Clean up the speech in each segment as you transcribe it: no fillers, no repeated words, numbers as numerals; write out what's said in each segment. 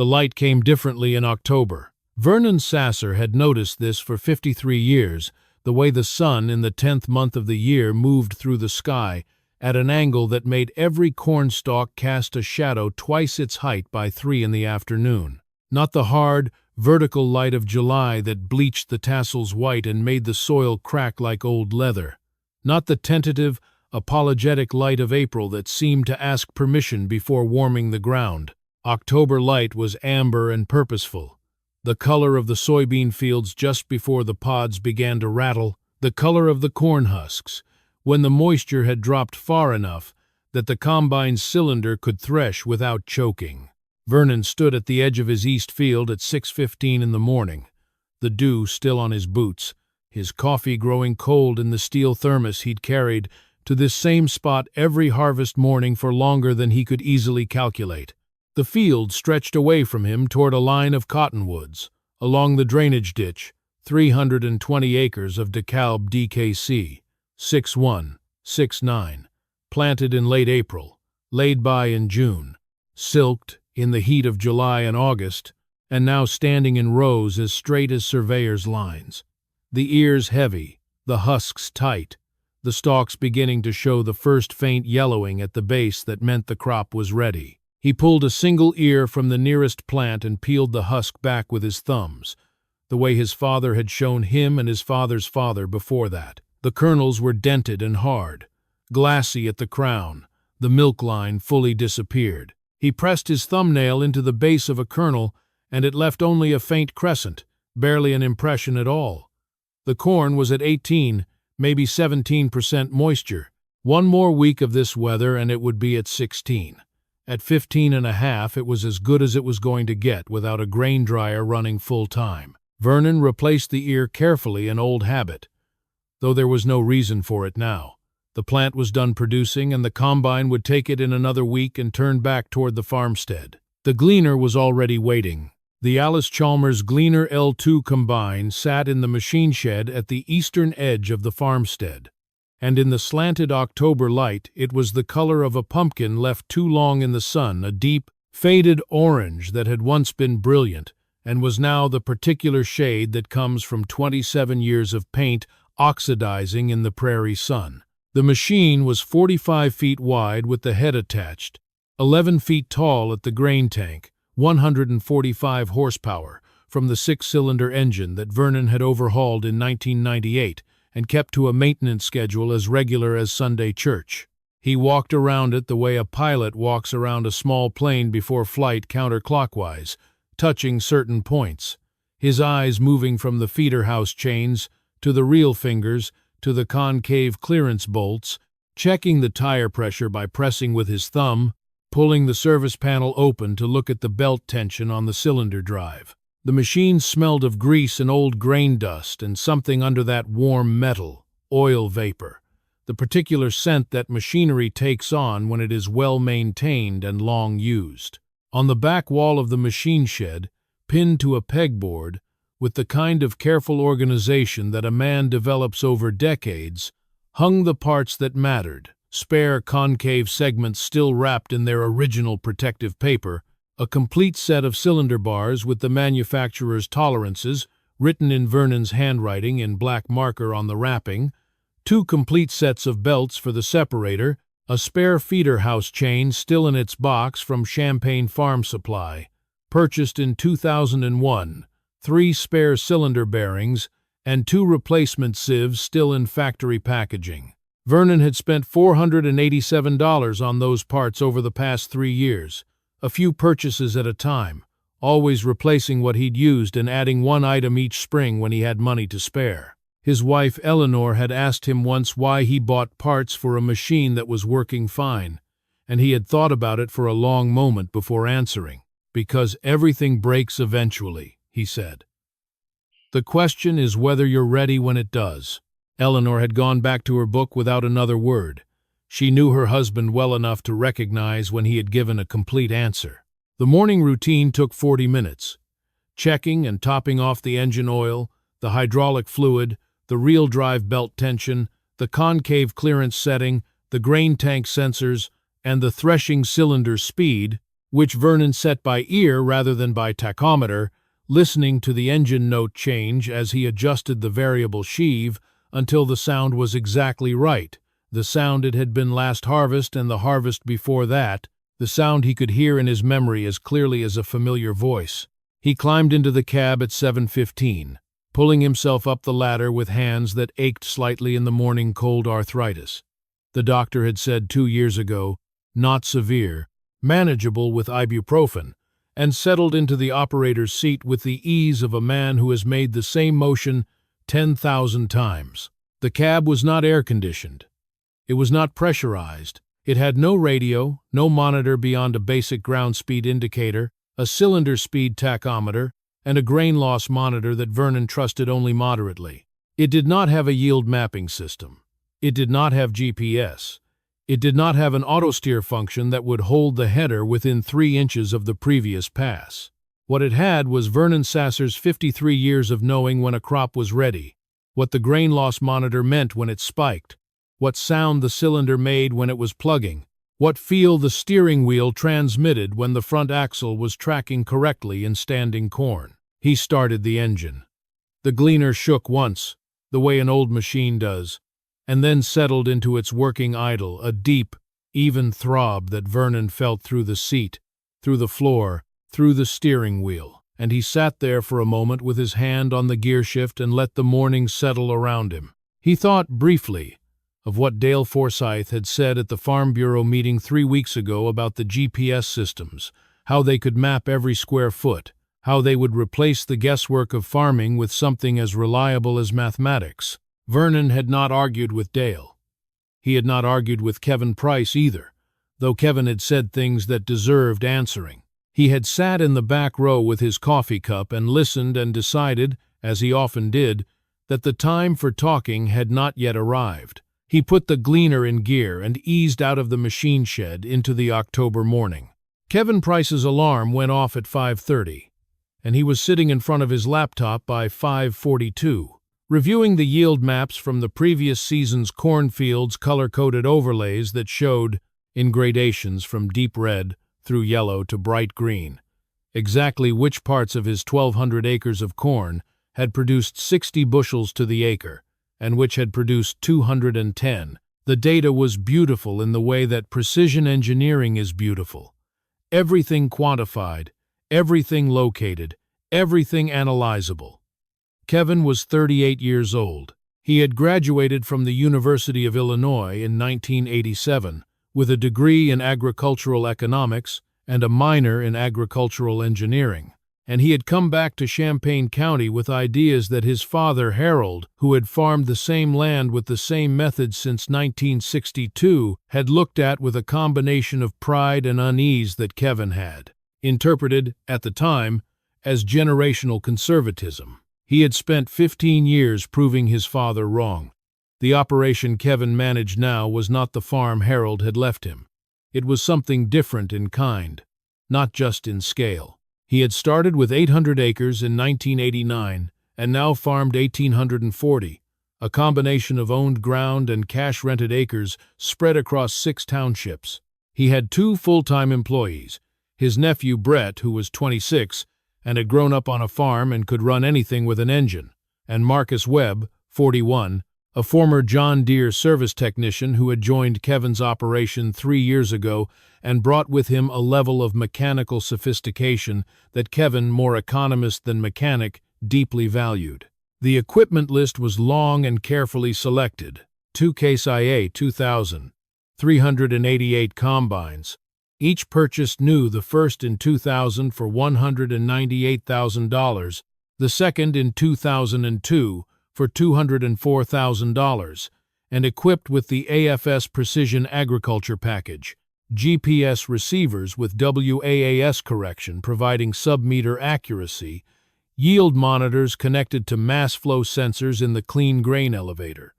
The light came differently in October. Vernon Sasser had noticed this for 53 years, the way the sun in the 10th month of the year moved through the sky at an angle that made every cornstalk cast a shadow twice its height by 3 in the afternoon. Not the hard, vertical light of July that bleached the tassels white and made the soil crack like old leather. Not the tentative, apologetic light of April that seemed to ask permission before warming the ground. October light was amber and purposeful. The color of the soybean fields just before the pods began to rattle, the color of the corn husks, when the moisture had dropped far enough that the combine's cylinder could thresh without choking. Vernon stood at the edge of his east field at 6:15 in the morning, the dew still on his boots, his coffee growing cold in the steel thermos he'd carried to this same spot every harvest morning for longer than he could easily calculate. The field stretched away from him toward a line of cottonwoods. Along the drainage ditch, 320 acres of DeKalb DKC, 6.1, 6.9, planted in late April, laid by in June, silked in the heat of July and August, and now standing in rows as straight as surveyors' lines. The ears heavy, the husks tight, the stalks beginning to show the first faint yellowing at the base that meant the crop was ready. He pulled a single ear from the nearest plant and peeled the husk back with his thumbs, the way his father had shown him and his father's father before that. The kernels were dented and hard, glassy at the crown, the milk line fully disappeared. He pressed his thumbnail into the base of a kernel, and it left only a faint crescent, barely an impression at all. The corn was at 18, maybe 17% moisture. One more week of this weather and it would be at 16. At 15.5, it was as good as it was going to get without a grain dryer running full time. Vernon replaced the ear carefully, an old habit, though there was no reason for it now. The plant was done producing, and the combine would take it in another week and turn back toward the farmstead. The gleaner was already waiting. The Allis-Chalmers Gleaner L2 combine sat in the machine shed at the eastern edge of the farmstead, and in the slanted October light it was the color of a pumpkin left too long in the sun, a deep, faded orange that had once been brilliant and was now the particular shade that comes from 27 years of paint oxidizing in the prairie sun. The machine was 45 feet wide with the head attached, 11 feet tall at the grain tank, 145 horsepower from the 6-cylinder engine that Vernon had overhauled in 1998 and kept to a maintenance schedule as regular as Sunday church. He walked around it the way a pilot walks around a small plane before flight counterclockwise, touching certain points, his eyes moving from the feeder house chains to the reel fingers to the concave clearance bolts, checking the tire pressure by pressing with his thumb, pulling the service panel open to look at the belt tension on the cylinder drive. The machine smelled of grease and old grain dust and something under that warm metal, oil vapor, the particular scent that machinery takes on when it is well maintained and long used. On the back wall of the machine shed, pinned to a pegboard, with the kind of careful organization that a man develops over decades, hung the parts that mattered, spare concave segments still wrapped in their original protective paper, a complete set of cylinder bars with the manufacturer's tolerances, written in Vernon's handwriting in black marker on the wrapping, 2 complete sets of belts for the separator, a spare feeder house chain still in its box from Champaign Farm Supply, purchased in 2001, 3 spare cylinder bearings, and 2 replacement sieves still in factory packaging. Vernon had spent $487 on those parts over the past 3 years, a few purchases at a time, always replacing what he'd used and adding 1 item each spring when he had money to spare. His wife Eleanor had asked him once why he bought parts for a machine that was working fine, and he had thought about it for a long moment before answering. Because everything breaks eventually, he said. The question is whether you're ready when it does. Eleanor had gone back to her book without another word. She knew her husband well enough to recognize when he had given a complete answer. The morning routine took 40 minutes. Checking and topping off the engine oil, the hydraulic fluid, the reel drive belt tension, the concave clearance setting, the grain tank sensors, and the threshing cylinder speed, which Vernon set by ear rather than by tachometer, listening to the engine note change as he adjusted the variable sheave until the sound was exactly right, the sound it had been last harvest and the harvest before that, the sound he could hear in his memory as clearly as a familiar voice. He climbed into the cab at 7:15, pulling himself up the ladder with hands that ached slightly in the morning cold arthritis. The doctor had said 2 years ago, not severe, manageable with ibuprofen, and settled into the operator's seat with the ease of a man who has made the same motion 10,000 times. The cab was not air-conditioned. It was not pressurized. It had no radio, no monitor beyond a basic ground speed indicator, a cylinder speed tachometer, and a grain loss monitor that Vernon trusted only moderately. It did not have a yield mapping system. It did not have GPS. It did not have an autosteer function that would hold the header within 3 inches of the previous pass. What it had was Vernon Sasser's 53 years of knowing when a crop was ready, what the grain loss monitor meant when it spiked, what sound the cylinder made when it was plugging, what feel the steering wheel transmitted when the front axle was tracking correctly in standing corn. He started the engine. The Gleaner shook once, the way an old machine does, and then settled into its working idle, a deep, even throb that Vernon felt through the seat, through the floor, through the steering wheel. And he sat there for a moment with his hand on the gearshift and let the morning settle around him. He thought briefly of what Dale Forsythe had said at the Farm Bureau meeting 3 weeks ago about the GPS systems, how they could map every square foot, how they would replace the guesswork of farming with something as reliable as mathematics. Vernon had not argued with Dale. He had not argued with Kevin Pryce either, though Kevin had said things that deserved answering. He had sat in the back row with his coffee cup and listened and decided, as he often did, that the time for talking had not yet arrived. He put the Gleaner in gear and eased out of the machine shed into the October morning. Kevin Pryce's alarm went off at 5:30, and he was sitting in front of his laptop by 5:42, reviewing the yield maps from the previous season's cornfields' color-coded overlays that showed, in gradations from deep red through yellow to bright green, exactly which parts of his 1,200 acres of corn had produced 60 bushels to the acre, and which had produced 210. The data was beautiful in the way that precision engineering is beautiful. Everything quantified, everything located, everything analyzable. Kevin was 38 years old. He had graduated from the University of Illinois in 1987 with a degree in agricultural economics and a minor in agricultural engineering. And he had come back to Champaign County with ideas that his father, Harold, who had farmed the same land with the same methods since 1962, had looked at with a combination of pride and unease that Kevin had, interpreted, at the time, as generational conservatism. He had spent 15 years proving his father wrong. The operation Kevin managed now was not the farm Harold had left him. It was something different in kind, not just in scale. He had started with 800 acres in 1989 and now farmed 1,840, a combination of owned ground and cash-rented acres spread across 6 townships. He had 2 full-time employees, his nephew Brett, who was 26 and had grown up on a farm and could run anything with an engine, and Marcus Webb, 41, a former John Deere service technician who had joined Kevin's operation 3 years ago and brought with him a level of mechanical sophistication that Kevin, more economist than mechanic, deeply valued. The equipment list was long and carefully selected. 2 Case IA 2000, 388 combines, each purchased new, the first in 2000 for $198,000, the second in 2002 for $204,000, and equipped with the AFS Precision Agriculture Package, GPS receivers with WAAS correction providing sub-meter accuracy, yield monitors connected to mass flow sensors in the clean grain elevator,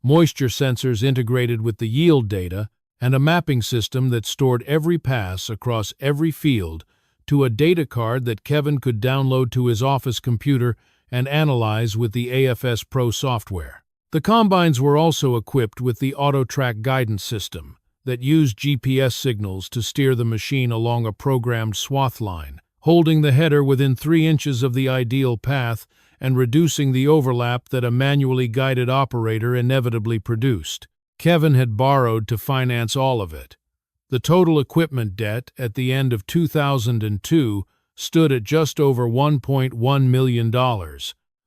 moisture sensors integrated with the yield data, and a mapping system that stored every pass across every field to a data card that Kevin could download to his office computer and analyze with the AFS Pro software. The combines were also equipped with the AutoTrack guidance system, that used GPS signals to steer the machine along a programmed swath line, holding the header within 3 inches of the ideal path and reducing the overlap that a manually guided operator inevitably produced. Kevin had borrowed to finance all of it. The total equipment debt at the end of 2002 stood at just over $1.1 million,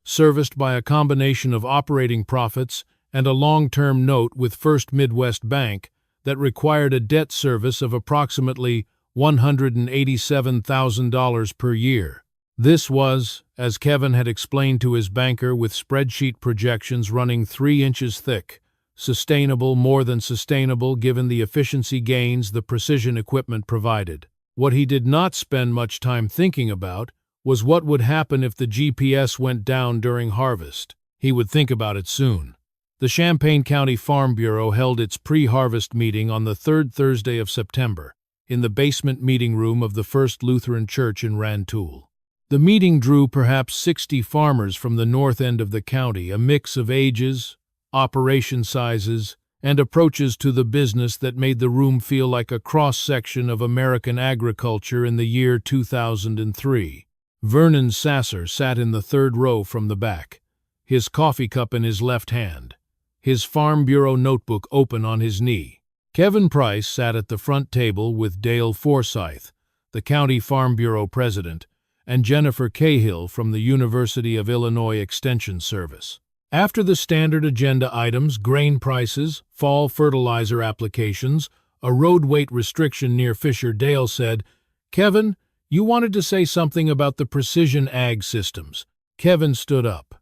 serviced by a combination of operating profits and a long-term note with First Midwest Bank that required a debt service of approximately $187,000 per year. This was, as Kevin had explained to his banker with spreadsheet projections running 3 inches thick, sustainable, more than sustainable given the efficiency gains the precision equipment provided. What he did not spend much time thinking about was what would happen if the GPS went down during harvest. He would think about it soon. The Champaign County Farm Bureau held its pre-harvest meeting on the 3rd Thursday of September, in the basement meeting room of the First Lutheran Church in Rantoul. The meeting drew perhaps 60 farmers from the north end of the county, a mix of ages, operation sizes, and approaches to the business that made the room feel like a cross-section of American agriculture in the year 2003. Vernon Sasser sat in the 3rd row from the back, his coffee cup in his left hand, his Farm Bureau notebook open on his knee. Kevin Pryce sat at the front table with Dale Forsyth, the County Farm Bureau president, and Jennifer Cahill from the University of Illinois Extension Service. After the standard agenda items, grain prices, fall fertilizer applications, a road weight restriction near Fisher, Dale said, "Kevin, you wanted to say something about the precision ag systems." Kevin stood up.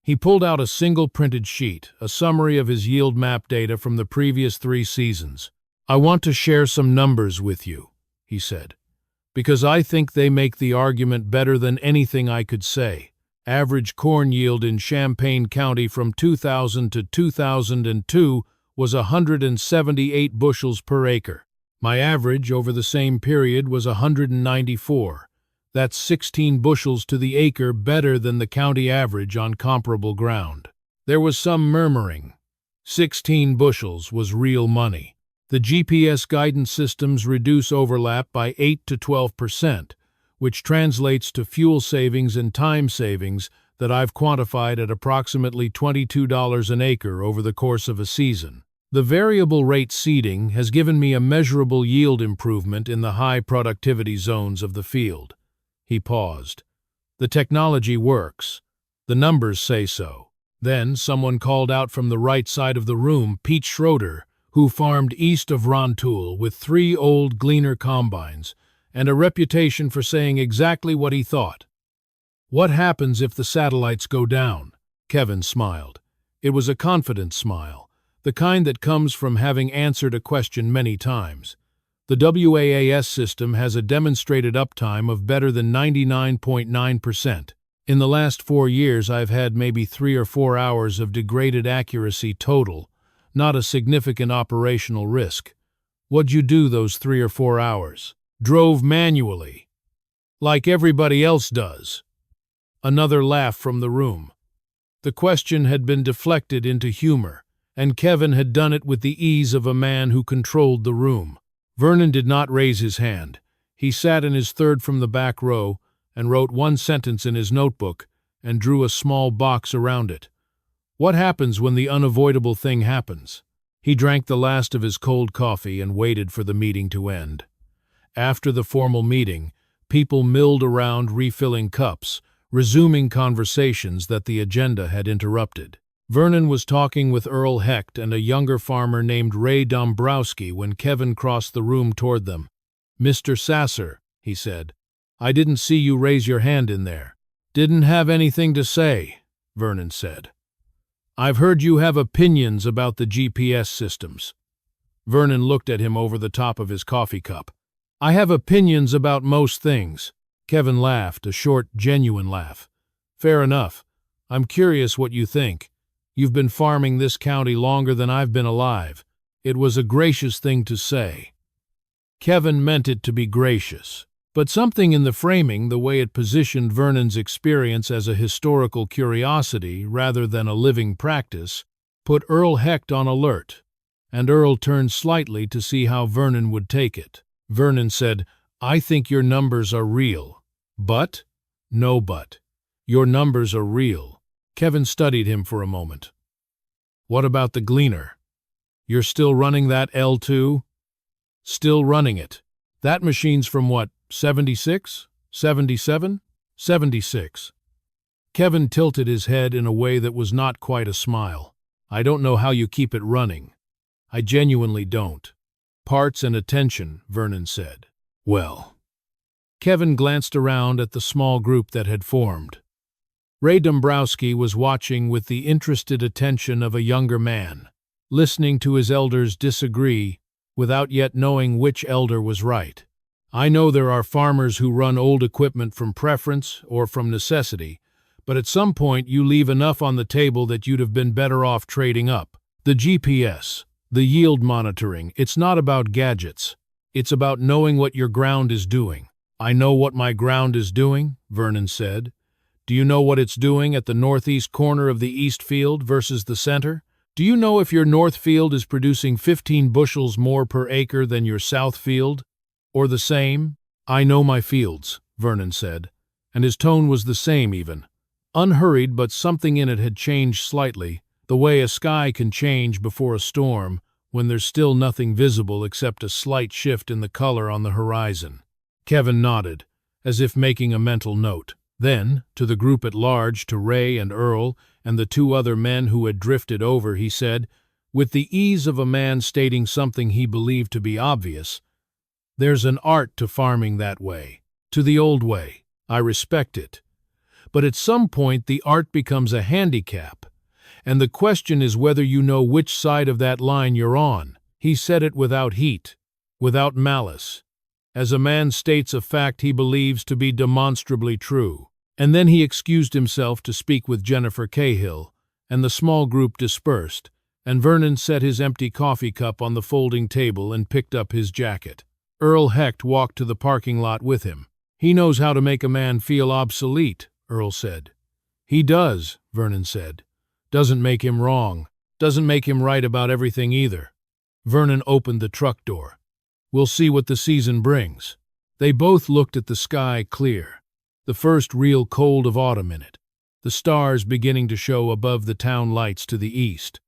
He pulled out a single printed sheet, a summary of his yield map data from the previous 3 seasons. "I want to share some numbers with you," he said, "because I think they make the argument better than anything I could say." Average corn yield in Champaign County from 2000 to 2002 was 178 bushels per acre. My average over the same period was 194. That's 16 bushels to the acre better than the county average on comparable ground. There was some murmuring. 16 bushels was real money. The GPS guidance systems reduce overlap by 8 to 12%, which translates to fuel savings and time savings that I've quantified at approximately $22 an acre over the course of a season. The variable rate seeding has given me a measurable yield improvement in the high productivity zones of the field. He paused. The technology works. The numbers say so. Then someone called out from the right side of the room, Pete Schroeder, who farmed east of Rantoul with 3 old Gleaner combines, and a reputation for saying exactly what he thought. "What happens if the satellites go down?" Kevin smiled. It was a confident smile, the kind that comes from having answered a question many times. The WAAS system has a demonstrated uptime of better than 99.9%. In the last 4 years, I've had maybe 3 or 4 hours of degraded accuracy total, not a significant operational risk. What'd you do those 3 or 4 hours? Drove manually, like everybody else does. Another laugh from the room. The question had been deflected into humor, and Kevin had done it with the ease of a man who controlled the room. Vernon did not raise his hand. He sat in his 3rd from the back row and wrote 1 sentence in his notebook and drew a small box around it. What happens when the unavoidable thing happens? He drank the last of his cold coffee and waited for the meeting to end. After the formal meeting, people milled around refilling cups, resuming conversations that the agenda had interrupted. Vernon was talking with Earl Hecht and a younger farmer named Ray Dombrowski when Kevin crossed the room toward them. "Mr. Sasser," he said, "I didn't see you raise your hand in there." "Didn't have anything to say," Vernon said. "I've heard you have opinions about the GPS systems." Vernon looked at him over the top of his coffee cup. "I have opinions about most things." Kevin laughed, a short, genuine laugh. "Fair enough. I'm curious what you think. You've been farming this county longer than I've been alive." It was a gracious thing to say. Kevin meant it to be gracious. But something in the framing, the way it positioned Vernon's experience as a historical curiosity rather than a living practice, put Earl Hecht on alert. and Earl turned slightly to see how Vernon would take it. Vernon said, "I think your numbers are real." "But?" "No but. Your numbers are real." Kevin studied him for a moment. "What about the Gleaner? You're still running that L2? "Still running it. That machine's from what, 76? 77? 76. Kevin tilted his head in a way that was not quite a smile. "I don't know how you keep it running. I genuinely don't." "Parts and attention," Vernon said. "Well." Kevin glanced around at the small group that had formed. Ray Dombrowski was watching with the interested attention of a younger man, listening to his elders disagree without yet knowing which elder was right. "I know there are farmers who run old equipment from preference or from necessity, but at some point you leave enough on the table that you'd have been better off trading up. The GPS, the yield monitoring, it's not about gadgets. It's about knowing what your ground is doing." "I know what my ground is doing," Vernon said. "Do you know what it's doing at the northeast corner of the east field versus the center? Do you know if your north field is producing 15 bushels more per acre than your south field? Or the same?" "I know my fields," Vernon said, and his tone was the same even. Unhurried, but something in it had changed slightly, the way a sky can change before a storm when there's still nothing visible except a slight shift in the color on the horizon. Kevin nodded, as if making a mental note. Then, to the group at large, to Ray and Earl, and the two other men who had drifted over, he said, with the ease of a man stating something he believed to be obvious, "There's an art to farming that way, to the old way. I respect it. But at some point the art becomes a handicap, and the question is whether you know which side of that line you're on." He said it without heat, without malice, as a man states a fact he believes to be demonstrably true. And then he excused himself to speak with Jennifer Cahill, and the small group dispersed, and Vernon set his empty coffee cup on the folding table and picked up his jacket. Earl Hecht walked to the parking lot with him. "He knows how to make a man feel obsolete," Earl said. "He does," Vernon said. "Doesn't make him wrong. Doesn't make him right about everything either." Vernon opened the truck door. "We'll see what the season brings." They both looked at the sky clear, the first real cold of autumn in it, the stars beginning to show above the town lights to the east.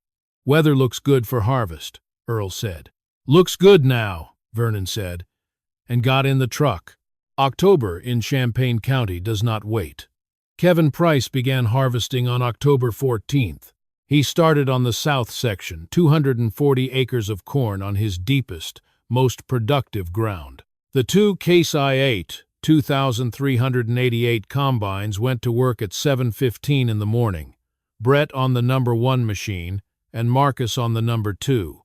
"Weather looks good for harvest," Earl said. "Looks good now," Vernon said, and got in the truck. October in Champaign County does not wait. Kevin Pryce began harvesting on October 14th. He started on the south section, 240 acres of corn on his deepest, most productive ground. The two Case I-8, 2,388 combines went to work at 7:15 in the morning, Brett on the number 1 machine and Marcus on the number 2,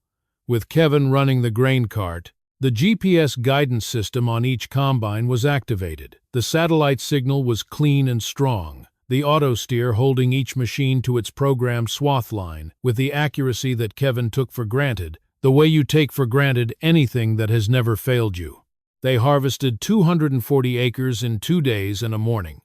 with Kevin running the grain cart. The GPS guidance system on each combine was activated. The satellite signal was clean and strong, the autosteer holding each machine to its programmed swath line with the accuracy that Kevin took for granted, the way you take for granted anything that has never failed you. They harvested 240 acres in 2 days and a morning,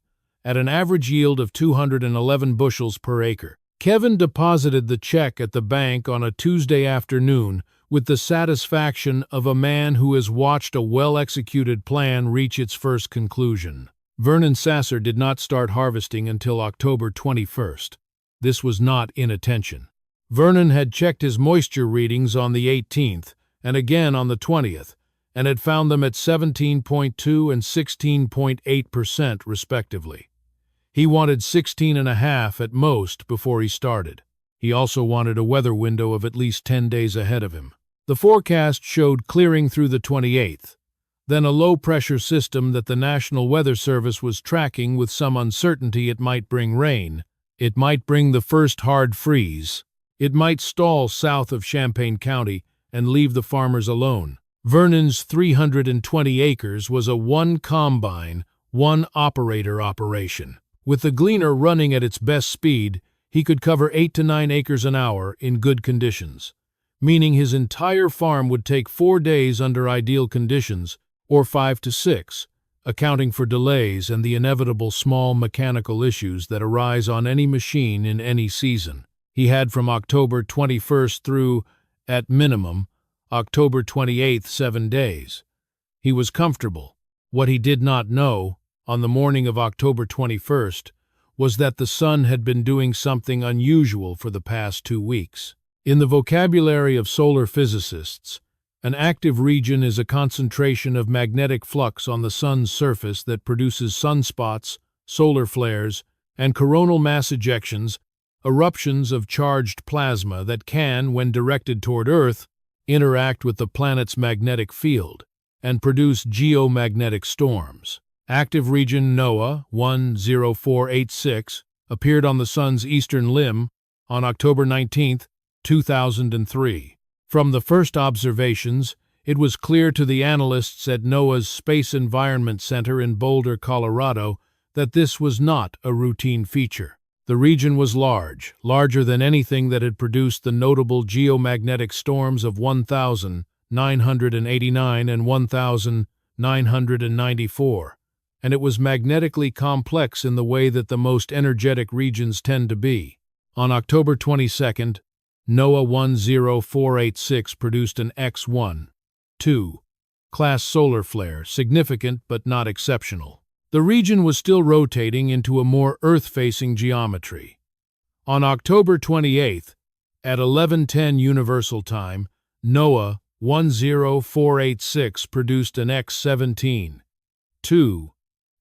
at an average yield of 211 bushels per acre. Kevin deposited the check at the bank on a Tuesday afternoon with the satisfaction of a man who has watched a well-executed plan reach its first conclusion. Vernon Sasser did not start harvesting until October 21st. This was not inattention. Vernon had checked his moisture readings on the 18th and again on the 20th, and had found them at 17.2 and 16.8% respectively. He wanted 16.5 at most before he started. He also wanted a weather window of at least 10 days ahead of him. The forecast showed clearing through the 28th, then a low-pressure system that the National Weather Service was tracking with some uncertainty. It might bring rain. It might bring the first hard freeze. It might stall south of Champaign County and leave the farmers alone. Vernon's 320 acres was a one-combine, one-operator operation. With the Gleaner running at its best speed, he could cover 8 to 9 acres an hour in good conditions, meaning his entire farm would take 4 days under ideal conditions, or 5 to 6, accounting for delays and the inevitable small mechanical issues that arise on any machine in any season. He had from October 21st through At minimum, October 28th, 7 days. He was comfortable. What he did not know, on the morning of October 21st, was that the sun had been doing something unusual for the past 2 weeks. In the vocabulary of solar physicists, an active region is a concentration of magnetic flux on the sun's surface that produces sunspots, solar flares, and coronal mass ejections, eruptions of charged plasma that can, when directed toward Earth, interact with the planet's magnetic field and produce geomagnetic storms. Active region NOAA 10486 appeared on the sun's eastern limb on October 19, 2003. From the first observations, it was clear to the analysts at NOAA's Space Environment Center in Boulder, Colorado, that this was not a routine feature. The region was large, larger than anything that had produced the notable geomagnetic storms of 1989 and 1994, and it was magnetically complex in the way that the most energetic regions tend to be. On October 22nd, NOAA 10486 produced an X1-2 class solar flare, significant but not exceptional. The region was still rotating into a more Earth-facing geometry. On October 28th, at 11:10 Universal Time, NOAA 10486 produced an X17-2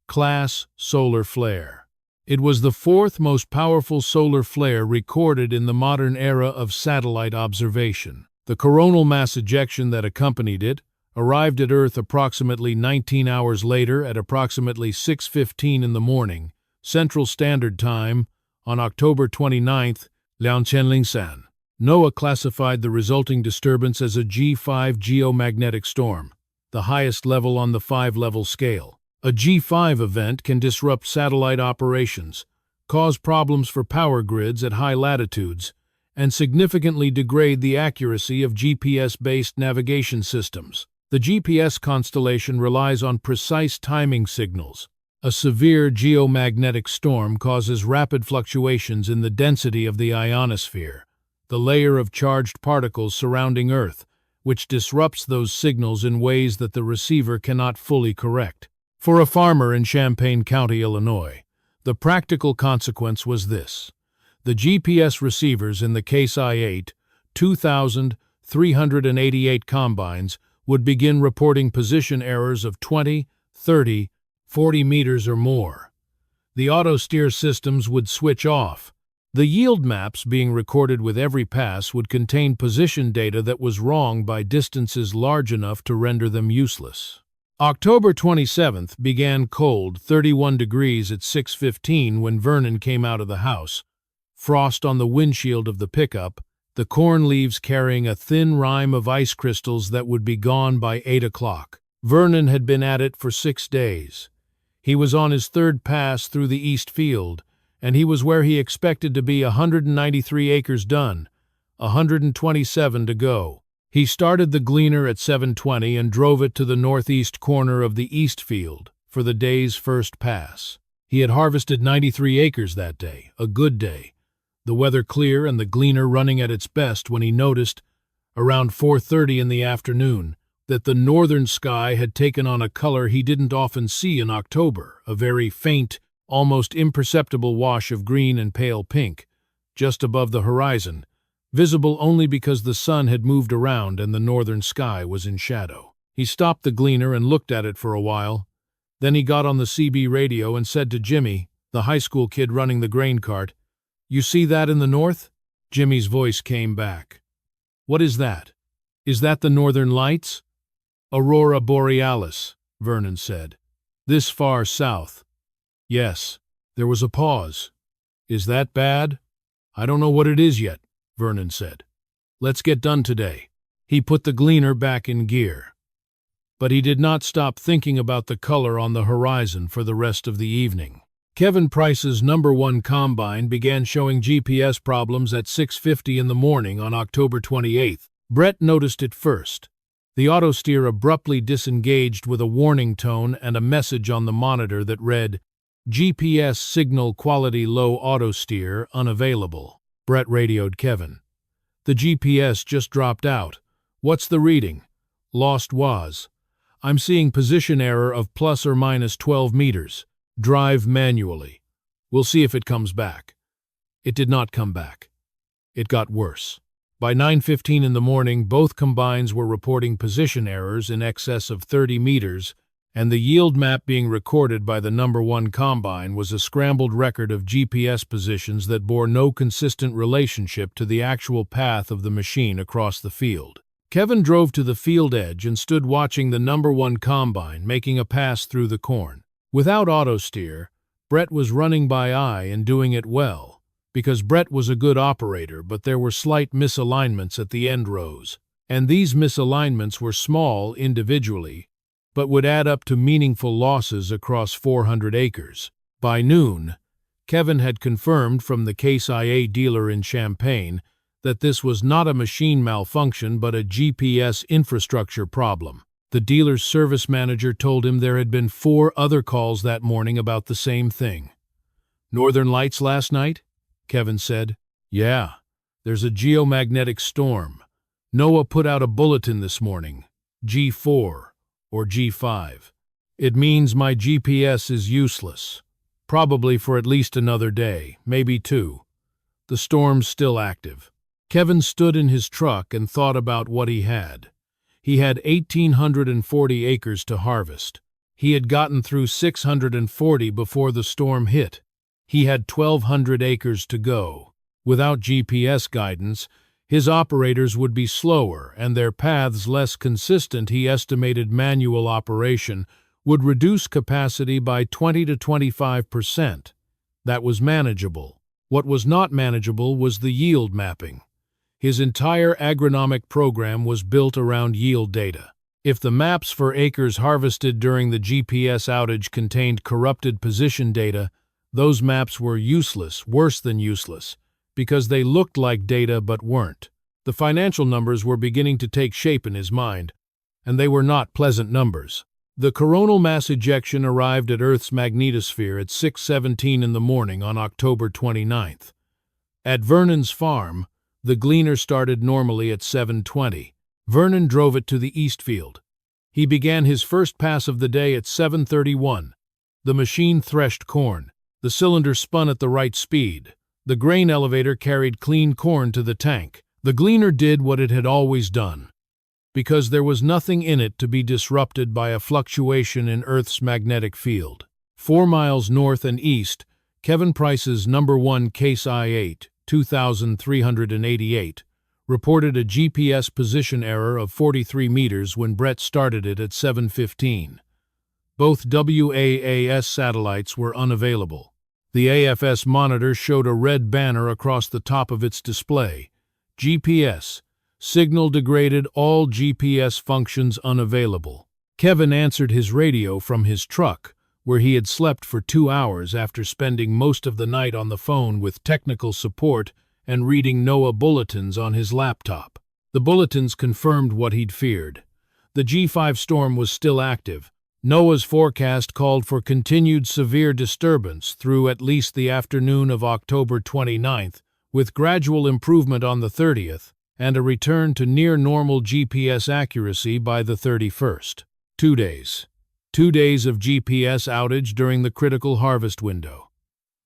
class solar flare. It was the fourth most powerful solar flare recorded in the modern era of satellite observation. The coronal mass ejection that accompanied it arrived at Earth approximately 19 hours later at approximately 6:15 in the morning, Central Standard Time, on October 29th, Liaoqianlingsan. NOAA classified the resulting disturbance as a G5 geomagnetic storm, the highest level on the 5-level scale. A G5 event can disrupt satellite operations, cause problems for power grids at high latitudes, and significantly degrade the accuracy of GPS-based navigation systems. The GPS constellation relies on precise timing signals. A severe geomagnetic storm causes rapid fluctuations in the density of the ionosphere, the layer of charged particles surrounding Earth, which disrupts those signals in ways that the receiver cannot fully correct. For a farmer in Champaign County, Illinois, the practical consequence was this. The GPS receivers in the Case I-8 2,388 combines would begin reporting position errors of 20, 30, 40 meters or more. The autosteer systems would switch off. The yield maps being recorded with every pass would contain position data that was wrong by distances large enough to render them useless. October 27th began cold, 31 degrees at 6:15 when Vernon came out of the house. Frost on the windshield of the pickup, the corn leaves carrying a thin rime of ice crystals that would be gone by 8 o'clock. Vernon had been at it for 6 days. He was on his third pass through the east field, and he was where he expected to be 193 acres done, 127 to go. He started the Gleaner at 7:20 and drove it to the northeast corner of the east field for the day's first pass. He had harvested 93 acres that day, a good day, the weather clear and the Gleaner running at its best when he noticed, around 4:30 in the afternoon, that the northern sky had taken on a color he didn't often see in October, a very faint, almost imperceptible wash of green and pale pink, just above the horizon, visible only because the sun had moved around and the northern sky was in shadow. He stopped the Gleaner and looked at it for a while. Then he got on the CB radio and said to Jimmy, the high school kid running the grain cart, "You see that in the north?" Jimmy's voice came back. "What is that? Is that the northern lights?" "Aurora borealis," Vernon said. "This far south." "Yes." There was a pause. "Is that bad?" "I don't know what it is yet," Vernon said. "Let's get done today." He put the Gleaner back in gear. But he did not stop thinking about the color on the horizon for the rest of the evening. Kevin Pryce's #1 combine began showing GPS problems at 6:50 in the morning on October 28th. Brett noticed it first. The autosteer abruptly disengaged with a warning tone and a message on the monitor that read, "GPS signal quality low, autosteer unavailable." Brett radioed Kevin. The GPS just dropped out. What's the reading? Lost WAAS. I'm seeing position error of plus or minus 12 meters. Drive manually. We'll see if it comes back. It did not come back. It got worse. By 9:15 in the morning, both combines were reporting position errors in excess of 30 meters, and the yield map being recorded by the number 1 combine was a scrambled record of GPS positions that bore no consistent relationship to the actual path of the machine across the field. Kevin drove to the field edge and stood watching the number 1 combine making a pass through the corn. Without autosteer, Brett was running by eye and doing it well, because Brett was a good operator, but there were slight misalignments at the end rows, and these misalignments were small individually, but would add up to meaningful losses across 400 acres. By noon, Kevin had confirmed from the Case IA dealer in Champaign that this was not a machine malfunction but a GPS infrastructure problem. The dealer's service manager told him there had been 4 other calls that morning about the same thing. Northern Lights last night? Kevin said. Yeah, there's a geomagnetic storm. NOAA put out a bulletin this morning, G4 or G5. It means my GPS is useless, probably for at least another day, maybe 2. The storm's still active. Kevin stood in his truck and thought about what he had. He had 1,840 acres to harvest. He had gotten through 640 before the storm hit. He had 1,200 acres to go. Without GPS guidance, his operators would be slower and their paths less consistent. He estimated manual operation would reduce capacity by 20 to 25%. That was manageable. What was not manageable was the yield mapping. His entire agronomic program was built around yield data. If the maps for acres harvested during the GPS outage contained corrupted position data, those maps were useless, worse than useless, because they looked like data but weren't. The financial numbers were beginning to take shape in his mind, and they were not pleasant numbers. The coronal mass ejection arrived at Earth's magnetosphere at 6:17 in the morning on October 29th. At Vernon's farm, the gleaner started normally at 7:20. Vernon drove it to the east field. He began his first pass of the day at 7:31. The machine threshed corn. The cylinder spun at the right speed. The grain elevator carried clean corn to the tank. The gleaner did what it had always done, because there was nothing in it to be disrupted by a fluctuation in Earth's magnetic field. 4 miles north and east, Kevin Pryce's number 1 Case I-8, 2,388, reported a GPS position error of 43 meters when Brett started it at 7:15. Both WAAS satellites were unavailable. The AFS monitor showed a red banner across the top of its display. GPS. Signal degraded, all GPS functions unavailable. Kevin answered his radio from his truck, where he had slept for 2 hours after spending most of the night on the phone with technical support and reading NOAA bulletins on his laptop. The bulletins confirmed what he'd feared. The G5 storm was still active. NOAA's forecast called for continued severe disturbance through at least the afternoon of October 29th, with gradual improvement on the 30th, and a return to near-normal GPS accuracy by the 31st. 2 days. 2 days of GPS outage during the critical harvest window.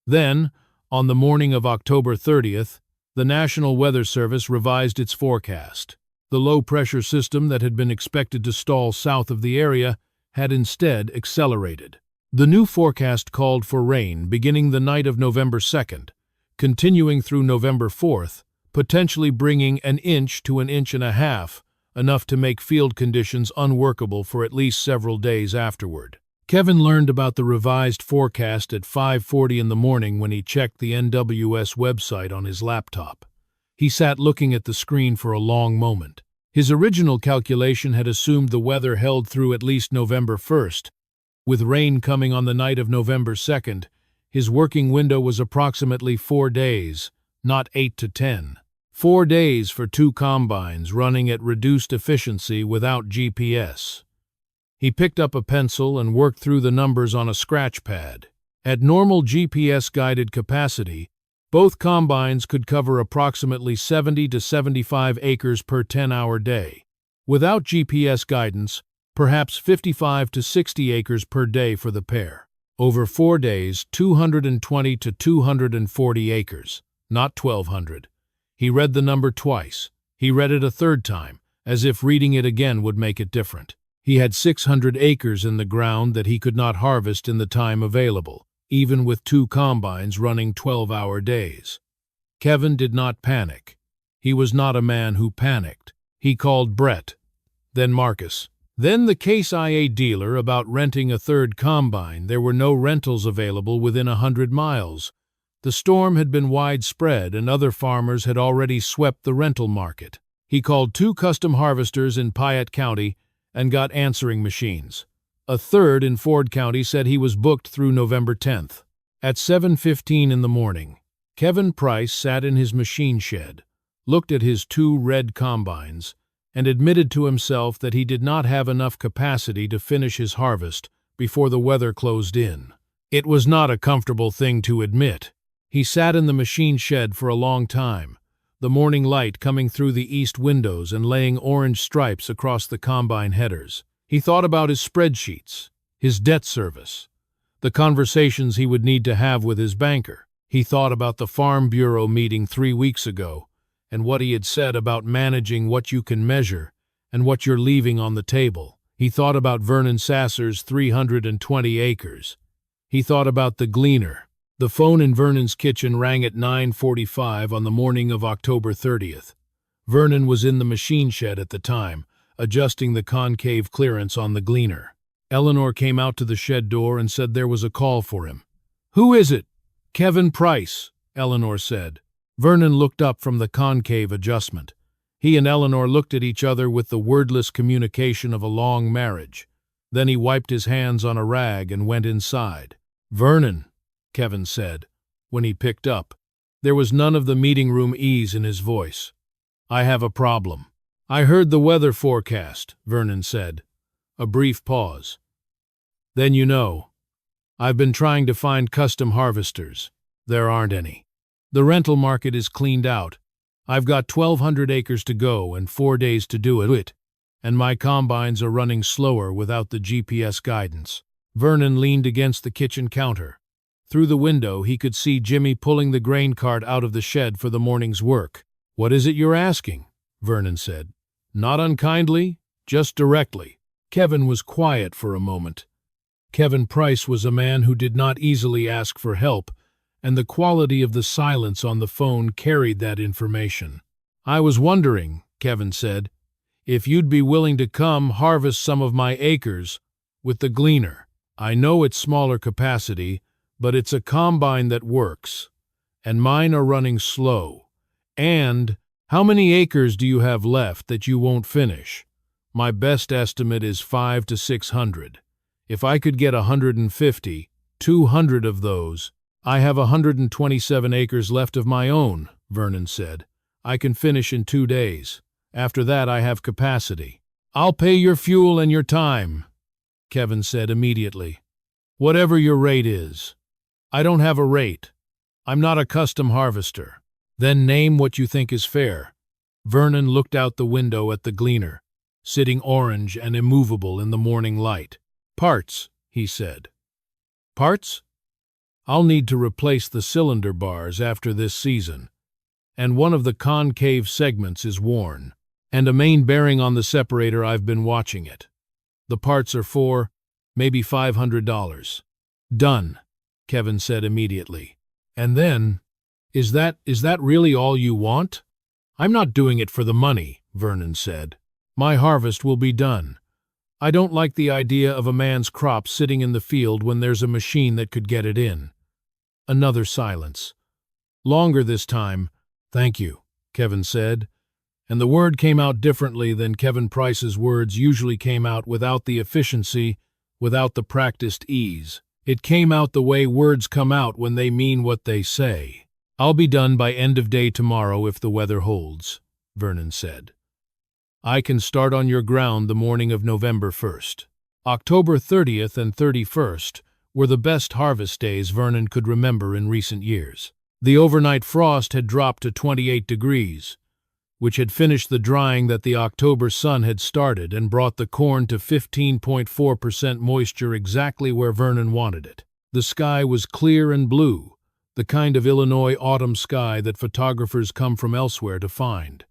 Then, on the morning of October 30th, the National Weather Service revised its forecast. The low-pressure system that had been expected to stall south of the area had instead accelerated. The new forecast called for rain beginning the night of November 2nd, continuing through November 4th, potentially bringing 1 inch to 1.5 inches, enough to make field conditions unworkable for at least several days afterward. Kevin learned about the revised forecast at 5:40 in the morning when he checked the NWS website on his laptop. He sat looking at the screen for a long moment. His original calculation had assumed the weather held through at least November 1st. With rain coming on the night of November 2nd, his working window was approximately 4 days, not 8 to 10. 4 days for 2 combines running at reduced efficiency without GPS. He picked up a pencil and worked through the numbers on a scratch pad. At normal GPS-guided capacity, Both combines could cover approximately 70 to 75 acres per 10-hour day. Without GPS guidance, perhaps 55 to 60 acres per day for the pair. Over 4 days, 220 to 240 acres, not 1,200. He read the number twice. He read it a third time, as if reading it again would make it different. He had 600 acres in the ground that he could not harvest in the time available, even with 2 combines running 12-hour days. Kevin did not panic. He was not a man who panicked. He called Brett, then Marcus, then the Case IA dealer about renting a third combine. There were no rentals available within 100 miles. The storm had been widespread and other farmers had already swept the rental market. He called 2 custom harvesters in Piatt County and got answering machines. A third in Ford County said he was booked through November 10th. At 7:15 in the morning, Kevin Pryce sat in his machine shed, looked at his 2 red combines, and admitted to himself that he did not have enough capacity to finish his harvest before the weather closed in. It was not a comfortable thing to admit. He sat in the machine shed for a long time, the morning light coming through the east windows and laying orange stripes across the combine headers. He thought about his spreadsheets, his debt service, the conversations he would need to have with his banker. He thought about the Farm Bureau meeting 3 weeks ago and what he had said about managing what you can measure and what you're leaving on the table. He thought about Vernon Sasser's 320 acres. He thought about the Gleaner. The phone in Vernon's kitchen rang at 9:45 on the morning of October 30th. Vernon was in the machine shed at the time, adjusting the concave clearance on the Gleaner. Eleanor came out to the shed door and said there was a call for him. "Who is it?" "Kevin Pryce," Eleanor said. Vernon looked up from the concave adjustment. He and Eleanor looked at each other with the wordless communication of a long marriage. Then he wiped his hands on a rag and went inside. "Vernon," Kevin said, when he picked up. There was none of the meeting room ease in his voice. "I have a problem." "I heard the weather forecast," Vernon said. A brief pause. "Then you know. I've been trying to find custom harvesters. There aren't any. The rental market is cleaned out. I've got 1,200 acres to go and 4 days to do it, and my combines are running slower without the GPS guidance." Vernon leaned against the kitchen counter. Through the window, he could see Jimmy pulling the grain cart out of the shed for the morning's work. "What is it you're asking?" Vernon said. "Not unkindly, just directly." Kevin was quiet for a moment. Kevin Pryce was a man who did not easily ask for help, and the quality of the silence on the phone carried that information. "I was wondering," Kevin said, "if you'd be willing to come harvest some of my acres with the Gleaner. I know it's smaller capacity, but it's a combine that works, and mine are running slow. And how many acres do you have left that you won't finish? My best estimate is 500 to 600. If I could get 150, 200 of those, I have 127 acres left of my own," Vernon said. "I can finish in 2 days. After that, I have capacity." "I'll pay your fuel and your time," Kevin said immediately. "Whatever your rate is." "I don't have a rate. I'm not a custom harvester." "Then name what you think is fair." Vernon looked out the window at the Gleaner, sitting orange and immovable in the morning light. "Parts," he said. "Parts? I'll need to replace the cylinder bars after this season, and one of the concave segments is worn, and a main bearing on the separator. I've been watching it. The parts are $400, maybe $500. "Done," Kevin said immediately. "And then, is that really all you want?" "I'm not doing it for the money," Vernon said. "My harvest will be done. I don't like the idea of a man's crop sitting in the field when there's a machine that could get it in." Another silence. Longer this time. "Thank you," Kevin said, and the word came out differently than Kevin Pryce's words usually came out, without the efficiency, without the practiced ease. It came out the way words come out when they mean what they say. "I'll be done by end of day tomorrow if the weather holds," Vernon said. "I can start on your ground the morning of November 1st. October 30th and 31st were the best harvest days Vernon could remember in recent years. The overnight frost had dropped to 28 degrees, which had finished the drying that the October sun had started and brought the corn to 15.4% moisture, exactly where Vernon wanted it. The sky was clear and blue, the kind of Illinois autumn sky that photographers come from elsewhere to find.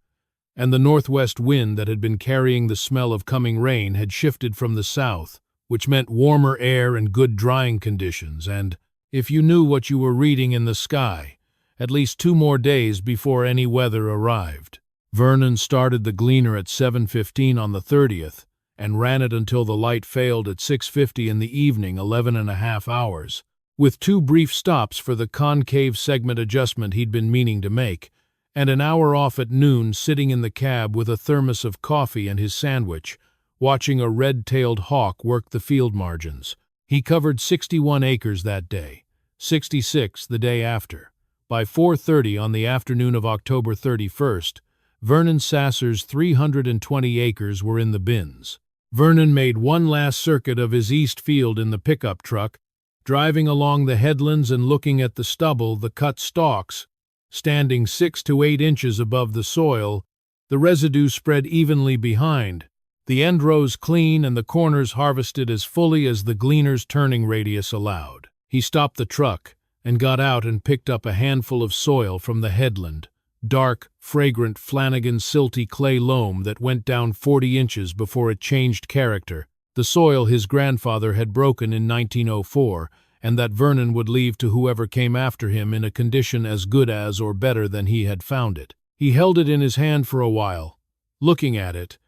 And the northwest wind that had been carrying the smell of coming rain had shifted from the south, which meant warmer air and good drying conditions, and, if you knew what you were reading in the sky, at least 2 more days before any weather arrived. Vernon started the Gleaner at 7:15 on the 30th and ran it until the light failed at 6:50 in the evening, 11.5 hours, with 2 brief stops for the concave segment adjustment he'd been meaning to make, and an hour off at noon sitting in the cab with a thermos of coffee and his sandwich, watching a red-tailed hawk work the field margins. He covered 61 acres that day, 66 the day after. By 4:30 on the afternoon of October 31st, Vernon Sasser's 320 acres were in the bins. Vernon made one last circuit of his east field in the pickup truck, driving along the headlands and looking at the stubble, the cut stalks, standing 6 to 8 inches above the soil, the residue spread evenly behind, the end rows clean and the corners harvested as fully as the Gleaner's turning radius allowed. He stopped the truck and got out and picked up a handful of soil from the headland, dark, fragrant Flanagan silty clay loam that went down 40 inches before it changed character, the soil his grandfather had broken in 1904, and that Vernon would leave to whoever came after him in a condition as good as or better than he had found it. He held it in his hand for a while, looking at it,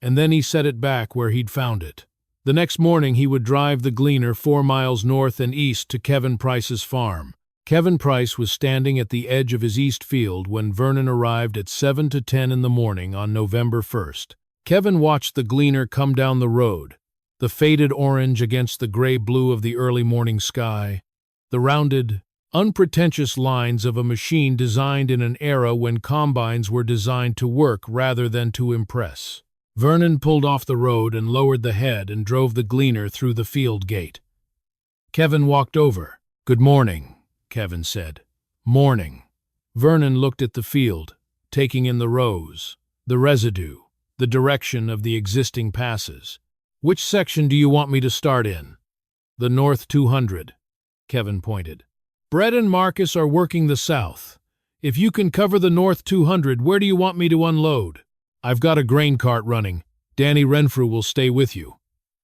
and then he set it back where he'd found it. The next morning he would drive the Gleaner 4 miles north and east to Kevin Pryce's farm. Kevin Pryce was standing at the edge of his east field when Vernon arrived at 7 to 10 in the morning on November 1st. Kevin watched the Gleaner come down the road, the faded orange against the gray-blue of the early morning sky, the rounded, unpretentious lines of a machine designed in an era when combines were designed to work rather than to impress. Vernon pulled off the road and lowered the head and drove the Gleaner through the field gate. Kevin walked over. "Good morning," Kevin said. "Morning." Vernon looked at the field, taking in the rows, the residue, the direction of the existing passes. "Which section do you want me to start in?" "The north 200, Kevin pointed. "Brett and Marcus are working the south. If you can cover the north 200, where do you want me to unload?" "I've got a grain cart running. Danny Renfrew will stay with you."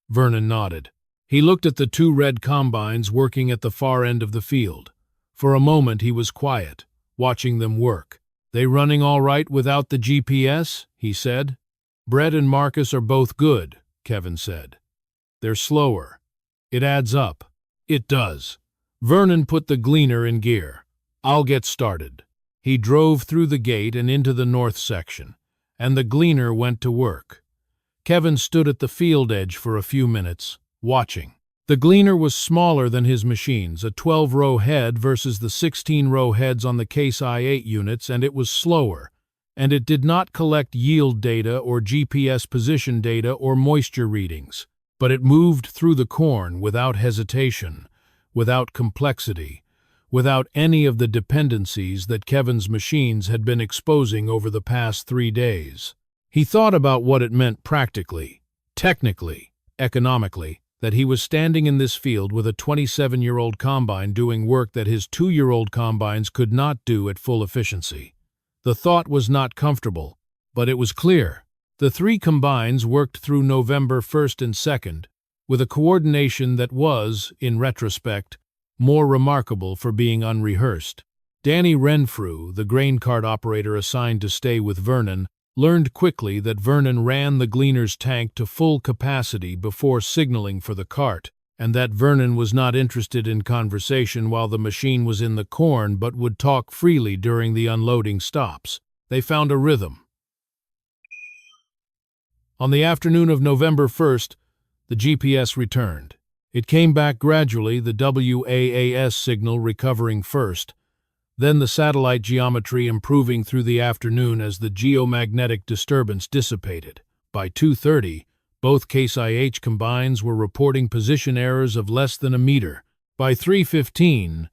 Vernon nodded. He looked at the 2 red combines working at the far end of the field. For a moment he was quiet, watching them work. "They running all right without the GPS?" he said. "Brett and Marcus are both good," Kevin said. "They're slower. It adds up." "It does." Vernon put the Gleaner in gear. "I'll get started." He drove through the gate and into the north section, and the Gleaner went to work. Kevin stood at the field edge for a few minutes, watching. The Gleaner was smaller than his machines, a 12-row head versus the 16-row heads on the Case I-8 units, and it was slower, and it did not collect yield data or GPS position data or moisture readings, but it moved through the corn without hesitation, without complexity, without any of the dependencies that Kevin's machines had been exposing over the past 3 days. He thought about what it meant practically, technically, economically, that he was standing in this field with a 27-year-old combine doing work that his 2-year-old combines could not do at full efficiency. The thought was not comfortable, but it was clear. The 3 combines worked through November 1st and 2nd, with a coordination that was, in retrospect, more remarkable for being unrehearsed. Danny Renfrew, the grain cart operator assigned to stay with Vernon, learned quickly that Vernon ran the Gleaner's tank to full capacity before signaling for the cart, and that Vernon was not interested in conversation while the machine was in the corn but would talk freely during the unloading stops. They found a rhythm. On the afternoon of November 1st, the GPS returned. It came back gradually, the WAAS signal recovering first, then the satellite geometry improving through the afternoon as the geomagnetic disturbance dissipated. By 2:30, both Case IH combines were reporting position errors of less than a meter. By 3:15,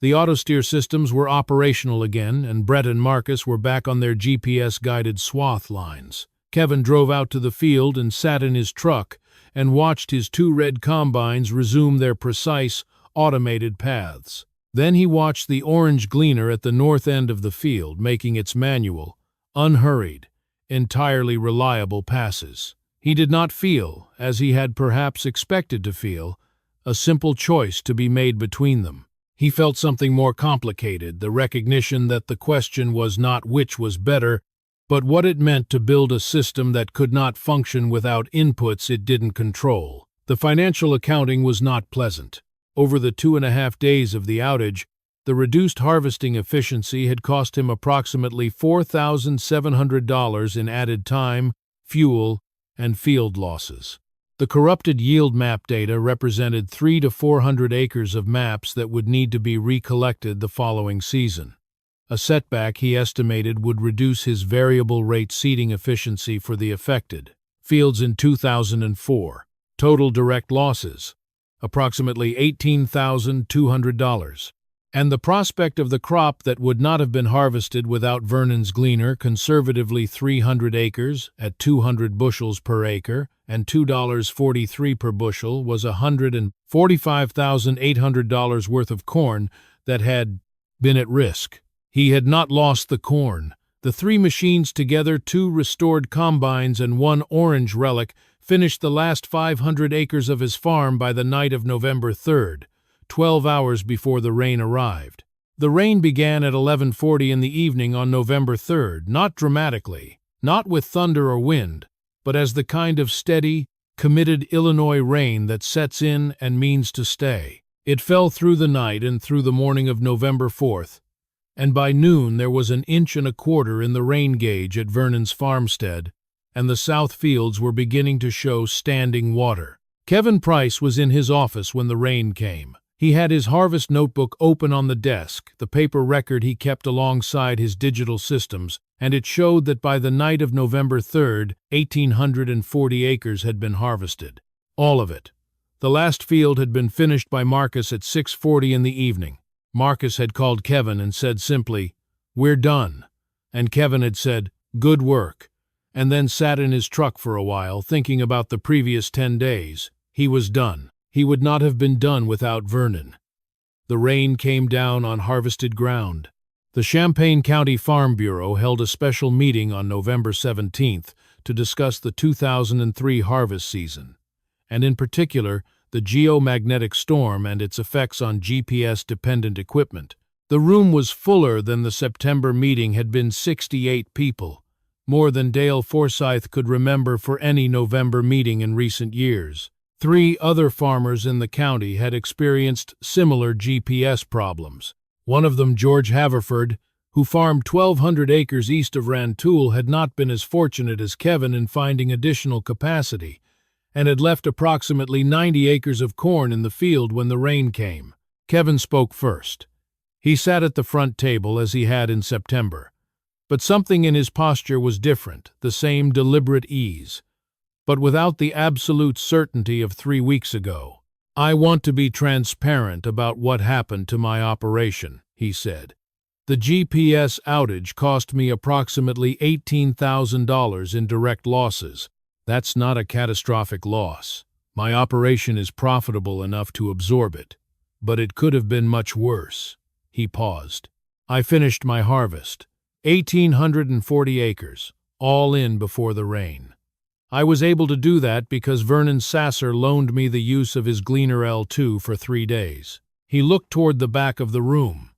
The autosteer systems were operational again, and Brett and Marcus were back on their GPS-guided swath lines. Kevin drove out to the field and sat in his truck and watched his two red combines resume their precise, automated paths. Then he watched the orange gleaner at the north end of the field making its manual, unhurried, entirely reliable passes. He did not feel, as he had perhaps expected to feel, a simple choice to be made between them. He felt something more complicated, the recognition that the question was not which was better, but what it meant to build a system that could not function without inputs it didn't control. The financial accounting was not pleasant. Over the 2.5 days of the outage, the reduced harvesting efficiency had cost him approximately $4,700 in added time, fuel, and field losses. The corrupted yield map data represented 300 to 400 acres of maps that would need to be recollected the following season. A setback he estimated would reduce his variable rate seeding efficiency for the affected fields in 2004. Total direct losses, approximately $18,200. And the prospect of the crop that would not have been harvested without Vernon's gleaner, conservatively 300 acres at 200 bushels per acre and $2.43 per bushel, was $145,800 worth of corn that had been at risk. He had not lost the corn. The three machines together, 2 restored combines and 1 orange relic, finished the last 500 acres of his farm by the night of November 3rd. 12 hours before the rain arrived. The rain began at 11:40 in the evening on November 3rd, not dramatically, not with thunder or wind, but as the kind of steady, committed Illinois rain that sets in and means to stay. It fell through the night and through the morning of November 4th, and by noon there was 1.25 inches in the rain gauge at Vernon's farmstead, and the south fields were beginning to show standing water. Kevin Pryce was in his office when the rain came. He had his harvest notebook open on the desk, the paper record he kept alongside his digital systems, and it showed that by the night of November 3rd, 1,840 acres had been harvested. All of it. The last field had been finished by Marcus at 6:40 in the evening. Marcus had called Kevin and said simply, "We're done." And Kevin had said, "Good work," and then sat in his truck for a while, thinking about the previous 10 days. He was done. He would not have been done without Vernon. The rain came down on harvested ground. The Champaign County Farm Bureau held a special meeting on November 17th to discuss the 2003 harvest season, and in particular, the geomagnetic storm and its effects on GPS-dependent equipment. The room was fuller than the September meeting had been. 68 people, more than Dale Forsyth could remember for any November meeting in recent years. 3 other farmers in the county had experienced similar GPS problems. One of them, George Haverford, who farmed 1,200 acres east of Rantoul, had not been as fortunate as Kevin in finding additional capacity, and had left approximately 90 acres of corn in the field when the rain came. Kevin spoke first. He sat at the front table as he had in September, but something in his posture was different, the same deliberate ease, but without the absolute certainty of 3 weeks ago. "I want to be transparent about what happened to my operation," he said. "The GPS outage cost me approximately $18,000 in direct losses. That's not a catastrophic loss. My operation is profitable enough to absorb it, but it could have been much worse." He paused. "I finished my harvest, 1,840 acres, all in before the rain. I was able to do that because Vernon Sasser loaned me the use of his Gleaner L2 for 3 days." He looked toward the back of the room.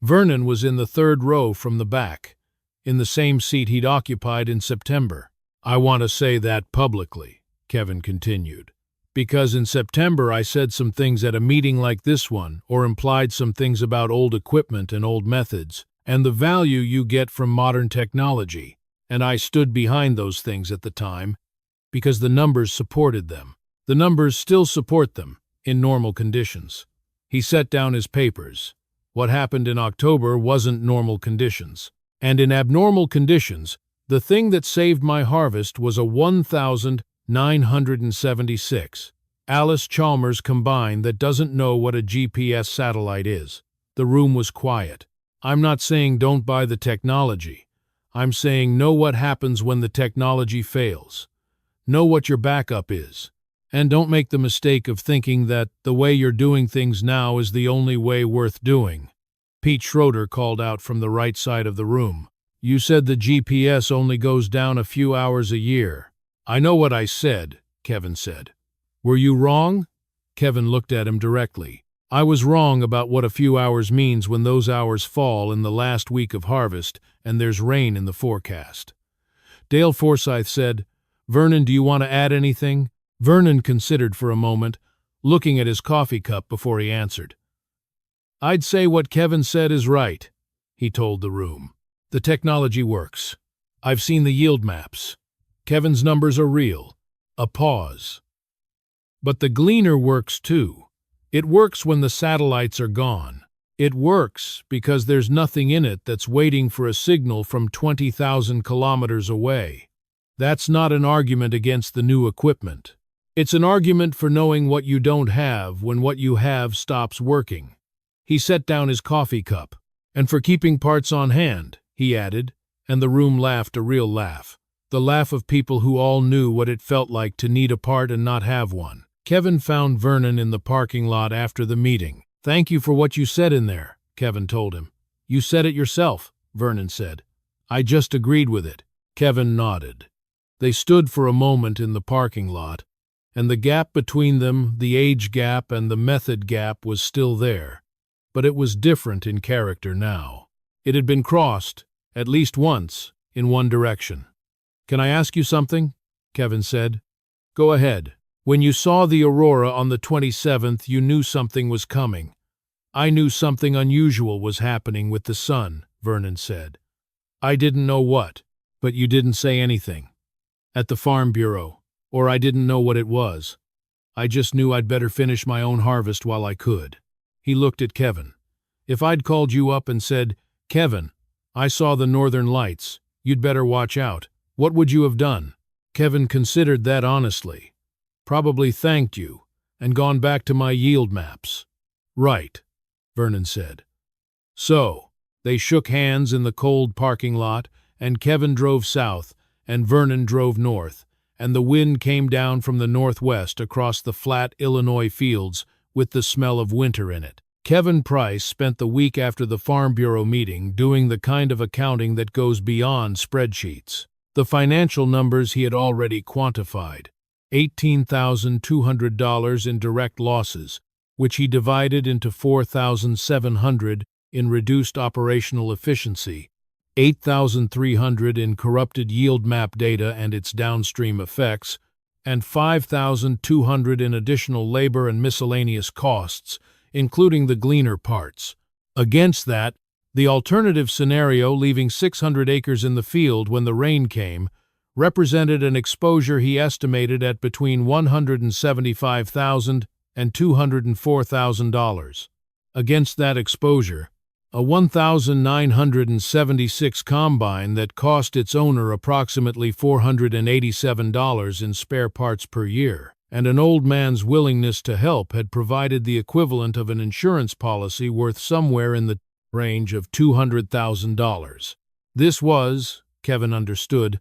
Vernon was in the 3rd row from the back, in the same seat he'd occupied in September. "I want to say that publicly," Kevin continued, "because in September I said some things at a meeting like this one, or implied some things about old equipment and old methods, and the value you get from modern technology, and I stood behind those things at the time, because the numbers supported them. The numbers still support them, in normal conditions." He set down his papers. What happened in October wasn't normal conditions. And in abnormal conditions, the thing that saved my harvest was a 1,976 Allis-Chalmers combine that doesn't know what a GPS satellite is. The room was quiet. I'm not saying don't buy the technology. I'm saying know what happens when the technology fails. Know what your backup is. And don't make the mistake of thinking that the way you're doing things now is the only way worth doing. Pete Schroeder called out from the right side of the room. You said the GPS only goes down a few hours a year. I know what I said, Kevin said. Were you wrong? Kevin looked at him directly. I was wrong about what a few hours means when those hours fall in the last week of harvest and there's rain in the forecast. Dale Forsythe said, Vernon, do you want to add anything? Vernon considered for a moment, looking at his coffee cup before he answered. I'd say what Kevin said is right, he told the room. The technology works. I've seen the yield maps. Kevin's numbers are real. A pause. But the Gleaner works too. It works when the satellites are gone. It works because there's nothing in it that's waiting for a signal from 20,000 kilometers away. That's not an argument against the new equipment. It's an argument for knowing what you don't have when what you have stops working. He set down his coffee cup. And for keeping parts on hand, he added, and the room laughed a real laugh. The laugh of people who all knew what it felt like to need a part and not have one. Kevin found Vernon in the parking lot after the meeting. Thank you for what you said in there, Kevin told him. You said it yourself, Vernon said. I just agreed with it. Kevin nodded. They stood for a moment in the parking lot, and the gap between them, the age gap and the method gap, was still there. But it was different in character now. It had been crossed, at least once, in one direction. Can I ask you something? Kevin said. Go ahead. When you saw the aurora on the 27th, you knew something was coming. I knew something unusual was happening with the sun, Vernon said. I didn't know what, but you didn't say anything. At the Farm Bureau, or I didn't know what it was. I just knew I'd better finish my own harvest while I could. He looked at Kevin. If I'd called you up and said, Kevin, I saw the northern lights, you'd better watch out, what would you have done? Kevin considered that honestly. Probably thanked you, and gone back to my yield maps. Right, Vernon said. So, they shook hands in the cold parking lot, and Kevin drove south, and Vernon drove north, and the wind came down from the northwest across the flat Illinois fields with the smell of winter in it. Kevin Pryce spent the week after the Farm Bureau meeting doing the kind of accounting that goes beyond spreadsheets. The financial numbers he had already quantified. $18,200 in direct losses, which he divided into $4,700 in reduced operational efficiency, $8,300 in corrupted yield map data and its downstream effects, and $5,200 in additional labor and miscellaneous costs, including the Gleaner parts. Against that, the alternative scenario, leaving 600 acres in the field when the rain came, represented an exposure he estimated at between $175,000 and $204,000. Against that exposure, a 1,976 combine that cost its owner approximately $487 in spare parts per year, and an old man's willingness to help had provided the equivalent of an insurance policy worth somewhere in the range of $200,000. This was, Kevin understood,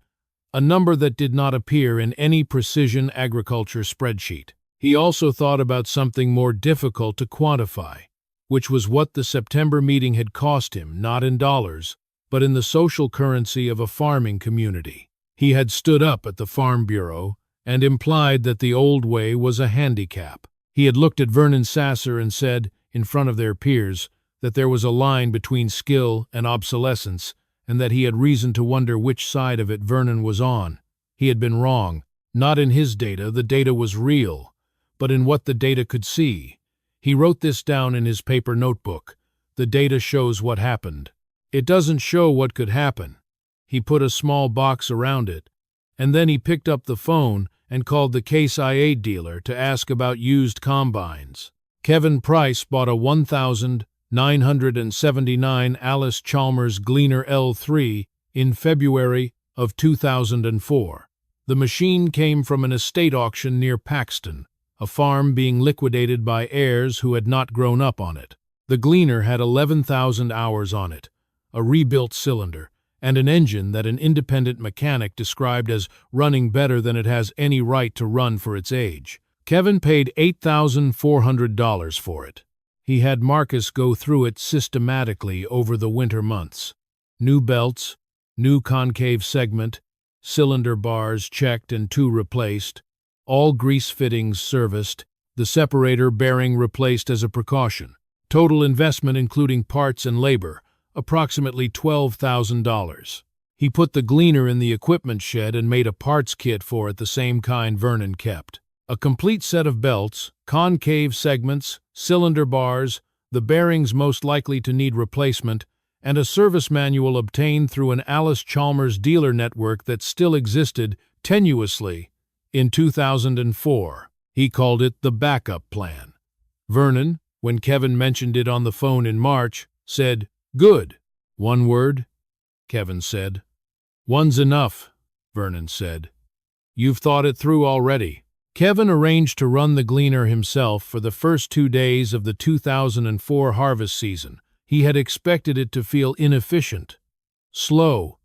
a number that did not appear in any precision agriculture spreadsheet. He also thought about something more difficult to quantify, which was what the September meeting had cost him, not in dollars, but in the social currency of a farming community. He had stood up at the Farm Bureau and implied that the old way was a handicap. He had looked at Vernon Sasser and said, in front of their peers, that there was a line between skill and obsolescence, and that he had reason to wonder which side of it Vernon was on. He had been wrong. Not in his data, the data was real, but in what the data could see. He wrote this down in his paper notebook. The data shows what happened. It doesn't show what could happen. He put a small box around it, and then he picked up the phone and called the Case IA dealer to ask about used combines. Kevin Pryce bought a 1,979 Allis-Chalmers Gleaner L2 in February of 2004. The machine came from an estate auction near Paxton, a farm being liquidated by heirs who had not grown up on it. The Gleaner had 11,000 hours on it, a rebuilt cylinder, and an engine that an independent mechanic described as running better than it has any right to run for its age. Kevin paid $8,400 for it. He had Marcus go through it systematically over the winter months. New belts, new concave segment, cylinder bars checked and 2 replaced, all grease fittings serviced, the separator bearing replaced as a precaution. Total investment including parts and labor, approximately $12,000. He put the Gleaner in the equipment shed and made a parts kit for it, the same kind Vernon kept. A complete set of belts, concave segments, cylinder bars, the bearings most likely to need replacement, and a service manual obtained through an Allis-Chalmers dealer network that still existed tenuously in 2004. He called it the backup plan. Vernon, when Kevin mentioned it on the phone in March, said, "Good." "One word?" Kevin said. "One's enough," Vernon said. "You've thought it through already." Kevin arranged to run the Gleaner himself for the first 2 days of the 2004 harvest season. He had expected it to feel inefficient, slow,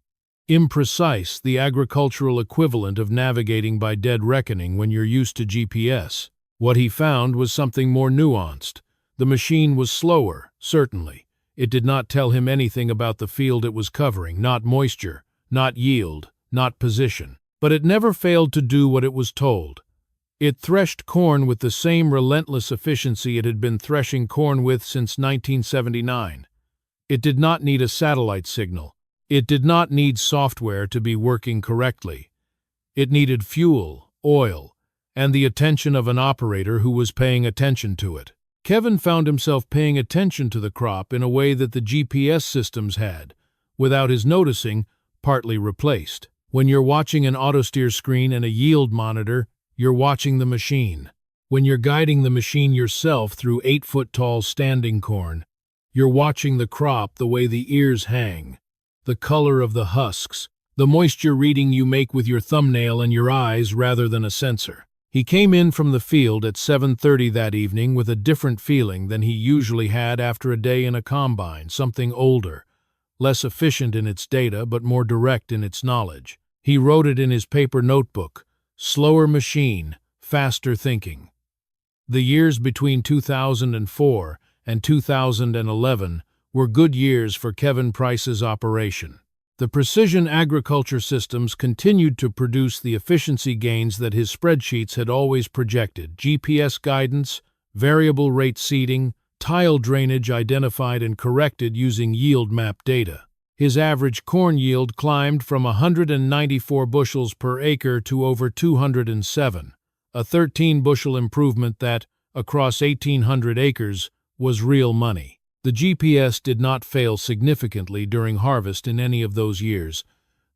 imprecise, the agricultural equivalent of navigating by dead reckoning when you're used to GPS. What he found was something more nuanced. The machine was slower, certainly. It did not tell him anything about the field it was covering, not moisture, not yield, not position. But it never failed to do what it was told. It threshed corn with the same relentless efficiency it had been threshing corn with since 1979. It did not need a satellite signal. It did not need software to be working correctly. It needed fuel, oil, and the attention of an operator who was paying attention to it. Kevin found himself paying attention to the crop in a way that the GPS systems had, without his noticing, partly replaced. When you're watching an autosteer screen and a yield monitor, you're watching the machine. When you're guiding the machine yourself through 8-foot-tall standing corn, you're watching the crop the way the ears hang, the color of the husks, the moisture reading you make with your thumbnail and your eyes rather than a sensor. He came in from the field at 7:30 that evening with a different feeling than he usually had after a day in a combine, something older, less efficient in its data but more direct in its knowledge. He wrote it in his paper notebook, slower machine, faster thinking. The years between 2004 and 2011 were good years for Kevin Pryce's operation. The precision agriculture systems continued to produce the efficiency gains that his spreadsheets had always projected. GPS guidance, variable rate seeding, tile drainage identified and corrected using yield map data. His average corn yield climbed from 194 bushels per acre to over 207, a 13-bushel improvement that, across 1,800 acres, was real money. The GPS did not fail significantly during harvest in any of those years.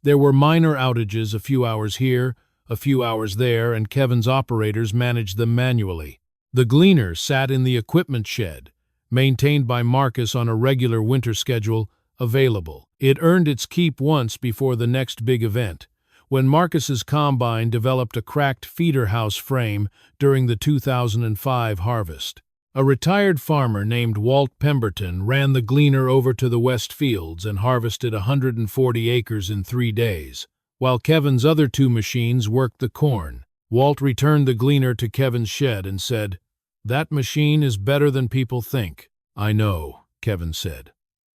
There were minor outages, a few hours here, a few hours there, and Kevin's operators managed them manually. The Gleaner sat in the equipment shed, maintained by Marcus on a regular winter schedule, available. It earned its keep once before the next big event, when Marcus's combine developed a cracked feeder house frame during the 2005 harvest. A retired farmer named Walt Pemberton ran the Gleaner over to the West Fields and harvested 140 acres in 3 days, while Kevin's other 2 machines worked the corn. Walt returned the Gleaner to Kevin's shed and said, "That machine is better than people think." "I know," Kevin said.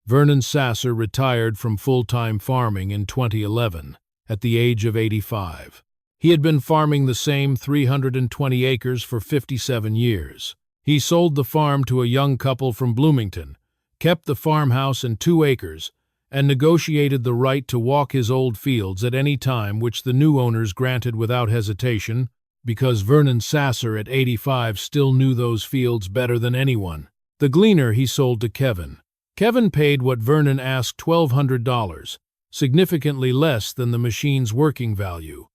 Vernon Sasser retired from full-time farming in 2011, at the age of 85. He had been farming the same 320 acres for 57 years. He sold the farm to a young couple from Bloomington, kept the farmhouse and 2 acres, and negotiated the right to walk his old fields at any time, which the new owners granted without hesitation, because Vernon Sasser at 85 still knew those fields better than anyone. The Gleaner he sold to Kevin. Kevin paid what Vernon asked, $1,200, significantly less than the machine's working value.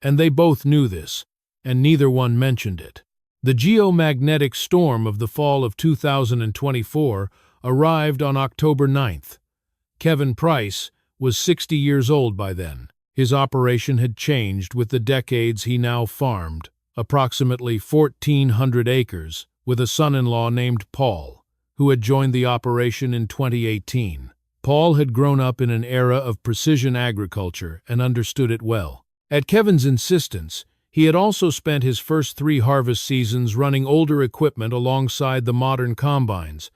And they both knew this, and neither one mentioned it. The geomagnetic storm of the fall of 2024 arrived on October 9th. Kevin Pryce was 60 years old by then. His operation had changed with the decades he now farmed, approximately 1,400 acres, with a son-in-law named Paul, who had joined the operation in 2018. Paul had grown up in an era of precision agriculture and understood it well. At Kevin's insistence, he had also spent his first 3 harvest seasons running older equipment alongside the modern combines,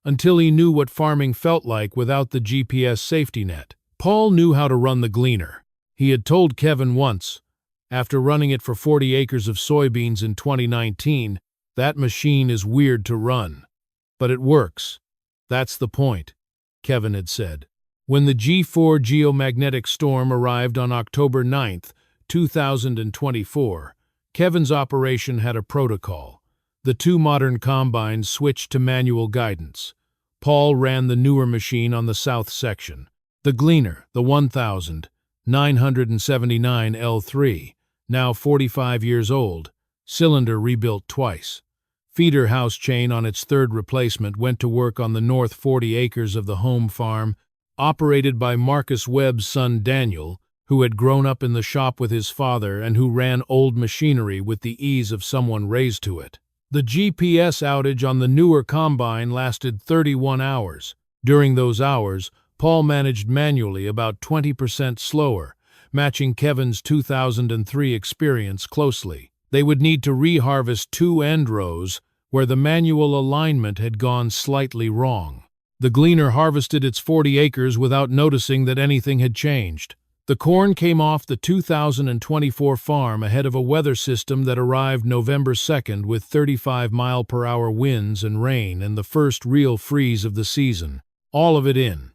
until he knew what farming felt like without the GPS safety net. Paul knew how to run the Gleaner. He had told Kevin once, after running it for 40 acres of soybeans in 2019, "That machine is weird to run. But it works. That's the point," Kevin had said. When the G4 geomagnetic storm arrived on October 9th, 2024, Kevin's operation had a protocol. The 2 modern combines switched to manual guidance. Paul ran the newer machine on the south section. The Gleaner, the 1979 L3, now 45 years old, cylinder rebuilt twice. Feeder house chain on its 3rd replacement went to work on the north 40 acres of the home farm, operated by Marcus Webb's son Daniel, who had grown up in the shop with his father and who ran old machinery with the ease of someone raised to it. The GPS outage on the newer combine lasted 31 hours. During those hours, Paul managed manually about 20% slower, matching Kevin's 2003 experience closely. They would need to reharvest 2 end rows where the manual alignment had gone slightly wrong. The Gleaner harvested its 40 acres without noticing that anything had changed. The corn came off the 2024 farm ahead of a weather system that arrived November 2nd with 35-mile-per-hour winds and rain and the first real freeze of the season. All of it in.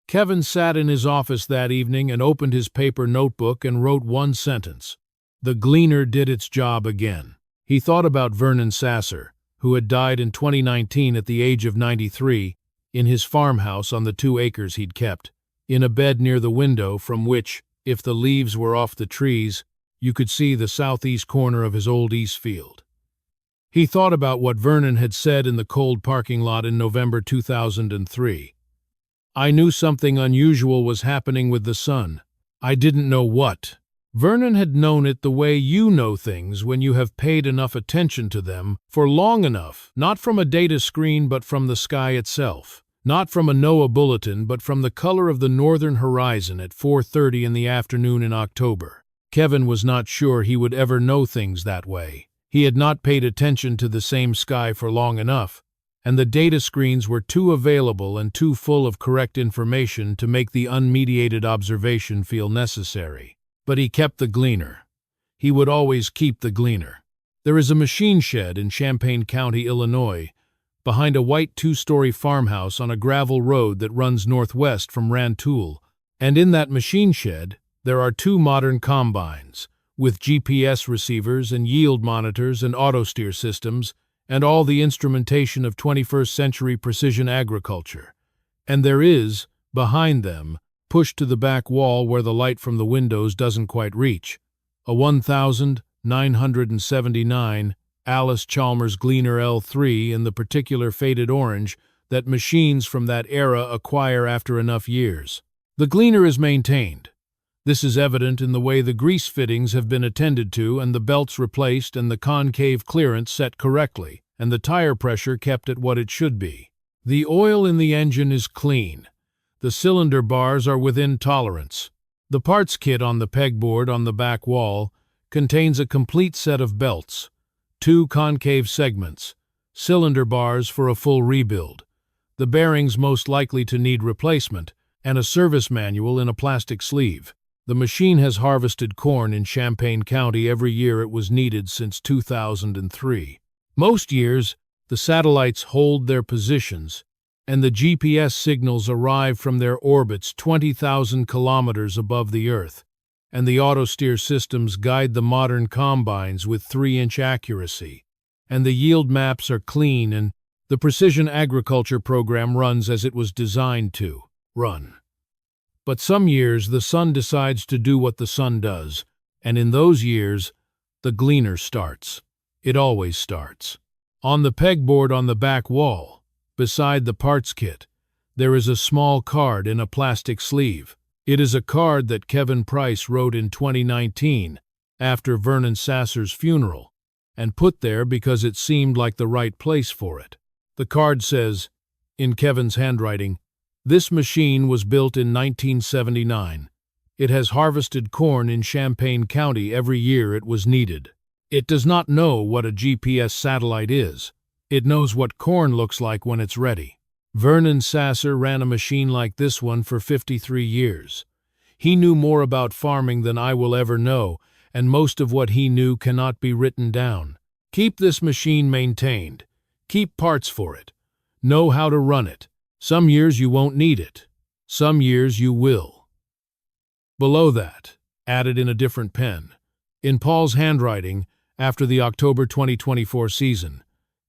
Kevin sat in his office that evening and opened his paper notebook and wrote one sentence. The Gleaner did its job again. He thought about Vernon Sasser, who had died in 2019 at the age of 93, in his farmhouse on the 2 acres he'd kept, in a bed near the window from which, if the leaves were off the trees, you could see the southeast corner of his old east field. He thought about what Vernon had said in the cold parking lot in November 2003. "I knew something unusual was happening with the sun. I didn't know what." Vernon had known it the way you know things when you have paid enough attention to them for long enough, not from a data screen but from the sky itself. Not from a NOAA bulletin, but from the color of the northern horizon at 4:30 in the afternoon in October. Kevin was not sure he would ever know things that way. He had not paid attention to the same sky for long enough, and the data screens were too available and too full of correct information to make the unmediated observation feel necessary. But he kept the Gleaner. He would always keep the Gleaner. There is a machine shed in Champaign County, Illinois, behind a white 2-story farmhouse on a gravel road that runs northwest from Rantoul, and in that machine shed there are 2 modern combines, with GPS receivers and yield monitors and autosteer systems, and all the instrumentation of 21st century precision agriculture. And there is, behind them, pushed to the back wall where the light from the windows doesn't quite reach, a 1979 Allis-Chalmers Gleaner L2 in the particular faded orange that machines from that era acquire after enough years. The Gleaner is maintained. This is evident in the way the grease fittings have been attended to and the belts replaced and the concave clearance set correctly, and the tire pressure kept at what it should be. The oil in the engine is clean. The cylinder bars are within tolerance. The parts kit on the pegboard on the back wall contains a complete set of belts, 2 concave segments, cylinder bars for a full rebuild, the bearings most likely to need replacement, and a service manual in a plastic sleeve. The machine has harvested corn in Champaign County every year it was needed since 2003. Most years, the satellites hold their positions, and the GPS signals arrive from their orbits 20,000 kilometers above the Earth, and the autosteer systems guide the modern combines with 3-inch accuracy, and the yield maps are clean, and the precision agriculture program runs as it was designed to run. But some years the sun decides to do what the sun does, and in those years, the Gleaner starts. It always starts. On the pegboard on the back wall, beside the parts kit, there is a small card in a plastic sleeve. It is a card that Kevin Pryce wrote in 2019 after Vernon Sasser's funeral, and put there because it seemed like the right place for it. The card says, In Kevin's handwriting, "This machine was built in 1979. It has harvested corn in Champaign County every year it was needed. It does not know what a GPS satellite is. It knows what corn looks like when it's ready." Vernon Sasser ran a machine like this one for 53 years. He knew more about farming than I will ever know, and most of what he knew cannot be written down. Keep this machine maintained. Keep parts for it. Know how to run it. Some years you won't need it. Some years you will. Below that, added in a different pen, in Paul's handwriting, after the October 2024 season,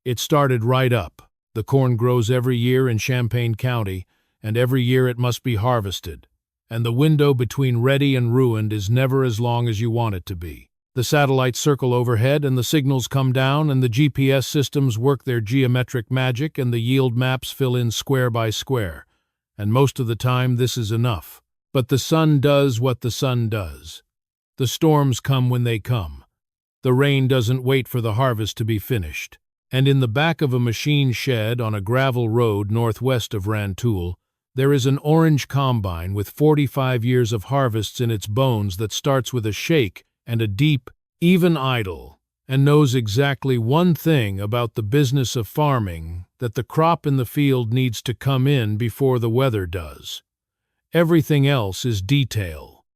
it started right up. The corn grows every year in Champaign County, and every year it must be harvested. And the window between ready and ruined is never as long as you want it to be. The satellites circle overhead and the signals come down and the GPS systems work their geometric magic and the yield maps fill in square by square. And most of the time this is enough. But the sun does what the sun does. The storms come when they come. The rain doesn't wait for the harvest to be finished. And in the back of a machine shed on a gravel road northwest of Rantoul, there is an orange combine with 45 years of harvests in its bones that starts with a shake and a deep, even idle, and knows exactly one thing about the business of farming, that the crop in the field needs to come in before the weather does. Everything else is detail.